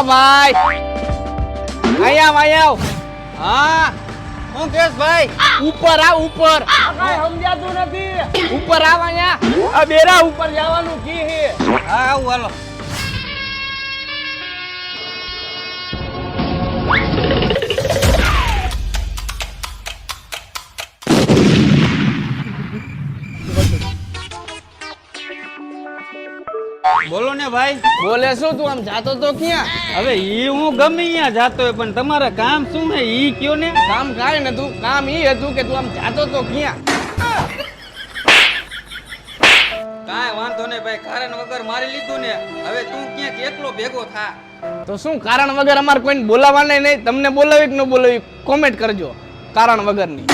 ભાઈ અહીંયા આવ હા હું કેસ ભાઈ ઉપર આવ ઉપર કાંઈ સમજાતું નથી ઉપર આવ અહીંયા આ બેરા ઉપર જવાનું કી હે હા આવું હાલો બોલો ને ભાઈ બોલે શું તું આમ જાતો તો ક્યાં હવે ઈ હું ગમે અહીંયા જાતો હોય પણ તમારે કામ શું હે ઈ કયો ને કામ કાંઈ ને તું કામ ઈ હતું કે તું આમ જાતો તો ક્યાં કાંઈ વાંધો નહીં ભાઈ કારણ વગર મારી લીધું ને હવે તું ક્યાંક એકલો ભેગો થા તો શું કારણ વગર અમારે કોઈને બોલાવવાના નહીં તમને બોલાવી કે ન બોલાવી કોમેન્ટ કરજો કારણ વગરની